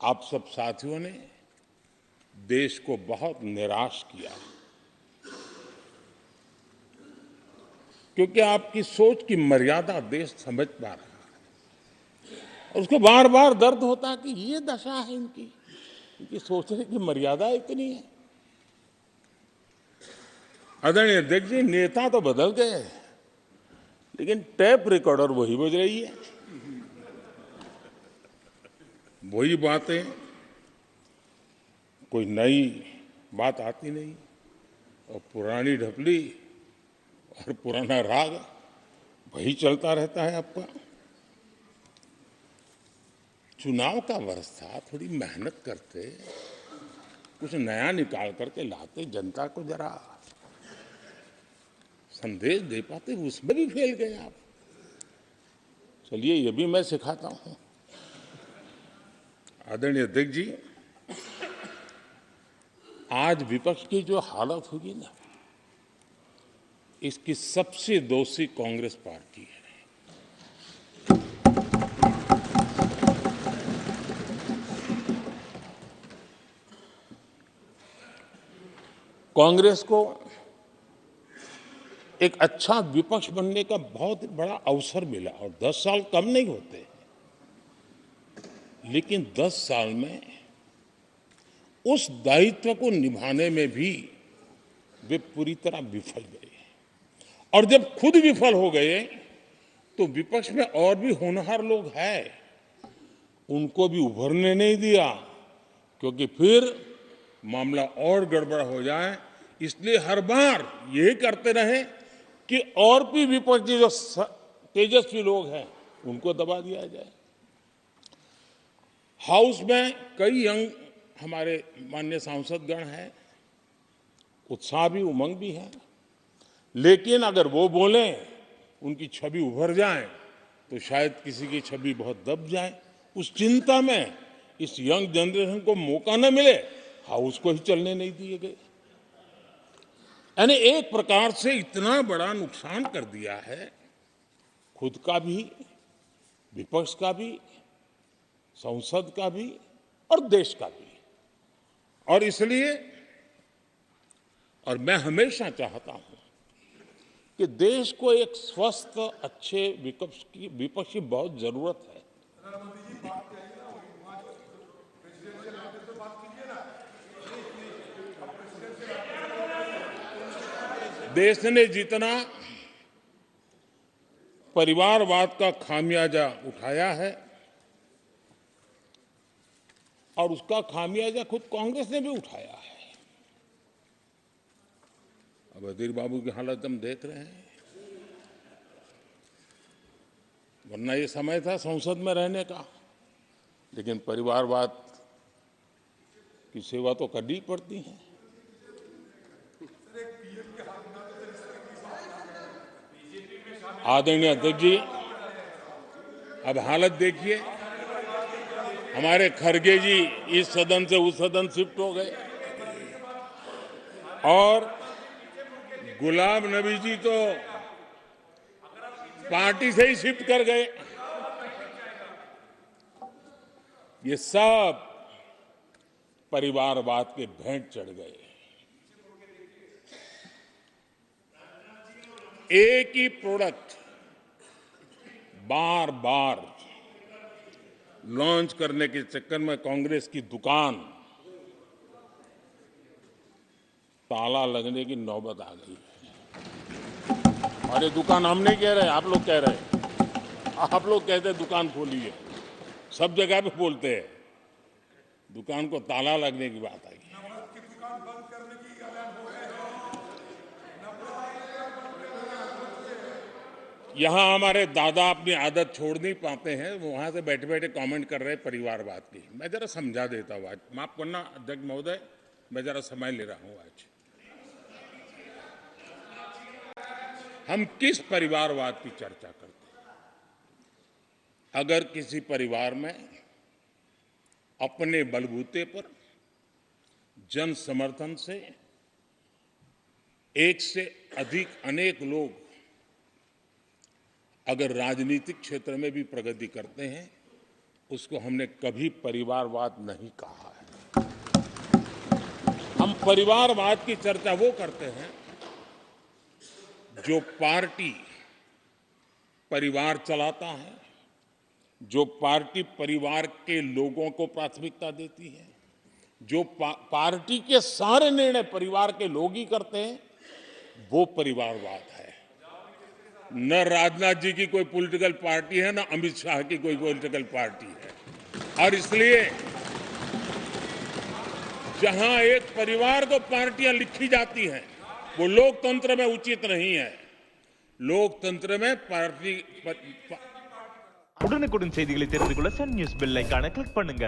आप सब साथियों ने देश को बहुत निराश किया, क्योंकि आपकी सोच की मर्यादा देश समझ पा रहा है। और उसको बार बार दर्द होता है कि ये दशा है इनकी सोचने की मर्यादा इतनी है। आदरणीय अध्यक्ष जी, नेता तो बदल गए, लेकिन टेप रिकॉर्डर वही बज रही है, वही बातें, कोई नई बात आती नहीं, और पुरानी ढपली और पुराना राग वही चलता रहता है आपका। चुनाव का वर्ष था, थोड़ी मेहनत करते, कुछ नया निकाल करके लाते, जनता को जरा संदेश दे पाते, उसमें भी फेल गए आप। चलिए, ये भी मैं सिखाता हूं। आदरणीय अध्यक्ष जी, आज विपक्ष की जो हालत होगी ना, इसकी सबसे दोषी कांग्रेस पार्टी है। कांग्रेस को एक अच्छा विपक्ष बनने का बहुत बड़ा अवसर मिला, और 10 साल कम नहीं होते, लेकिन 10 साल में उस दायित्व को निभाने में भी वे पूरी तरह विफल गए। और जब खुद विफल हो गए तो विपक्ष में और भी होनहार लोग हैं, उनको भी उभरने नहीं दिया, क्योंकि फिर मामला और गड़बड़ हो जाए। इसलिए हर बार यही करते रहे कि और भी विपक्षी जो तेजस्वी लोग हैं उनको दबा दिया जाए। हाउस में कई यंग हमारे माननीय सांसदगण हैं, उत्साह भी उमंग भी है, लेकिन अगर वो बोलें, उनकी छवि उभर जाए तो शायद किसी की छवि बहुत दब जाए। उस चिंता में इस यंग जनरेशन को मौका न मिले, हाउस को ही चलने नहीं दिए गए। यानी एक प्रकार से इतना बड़ा नुकसान कर दिया है, खुद का भी, विपक्ष का भी, संसद का भी और देश का भी। और इसलिए, और मैं हमेशा चाहता हूं कि देश को एक स्वस्थ अच्छे विपक्ष की बहुत जरूरत है। देश ने जितना परिवारवाद का खामियाजा उठाया है, और उसका खामियाजा खुद कांग्रेस ने भी उठाया है। अब अधीर बाबू की हालत हम देख रहे हैं, वरना ये समय था संसद में रहने का, लेकिन परिवारवाद की सेवा तो करनी पड़ती है। आदरणीय अध्यक्ष जी, अब हालत देखिए, हमारे खरगे जी इस सदन से उस सदन शिफ्ट हो गए, और गुलाम नबी जी तो पार्टी से ही शिफ्ट कर गए। ये सब परिवारवाद के भेंट चढ़ गए। एक ही प्रोडक्ट बार बार लॉन्च करने के चक्कर में कांग्रेस की दुकान ताला लगने की नौबत आ गई है। और ये दुकान हम नहीं कह रहे, आप लोग कह रहे हैं। आप लोग कहते हैं दुकान खोलिए, सब जगह पे बोलते हैं, दुकान को ताला लगने की बात आई। यहां हमारे दादा अपनी आदत छोड़ नहीं पाते हैं, वो वहां से बैठे बैठे कमेंट कर रहे हैं परिवारवाद की। मैं जरा समझा देता हूं, आज माफ करना अध्यक्ष महोदय, मैं जरा समय ले रहा हूं। आज हम किस परिवारवाद की चर्चा करते हैं? अगर किसी परिवार में अपने बलबूते पर जन समर्थन से एक से अधिक अनेक लोग अगर राजनीतिक क्षेत्र में भी प्रगति करते हैं, उसको हमने कभी परिवारवाद नहीं कहा है। हम परिवारवाद की चर्चा वो करते हैं जो पार्टी परिवार चलाता है, जो पार्टी परिवार के लोगों को प्राथमिकता देती है, जो पार्टी के सारे निर्णय परिवार के लोग ही करते हैं, वो परिवारवाद है। न राजनाथ जी की कोई पॉलिटिकल पार्टी है, न अमित शाह की कोई पॉलिटिकल पार्टी है। और इसलिए जहां एक परिवार को पार्टियां लिखी जाती हैं, वो लोकतंत्र में उचित नहीं है। लोकतंत्र में पार्टी உடனுக்குடன் செய்திகளை தெரிந்து கொள்ள சன் நியூஸ் பெல் ஐகானை கிளிக் பண்ணுங்க.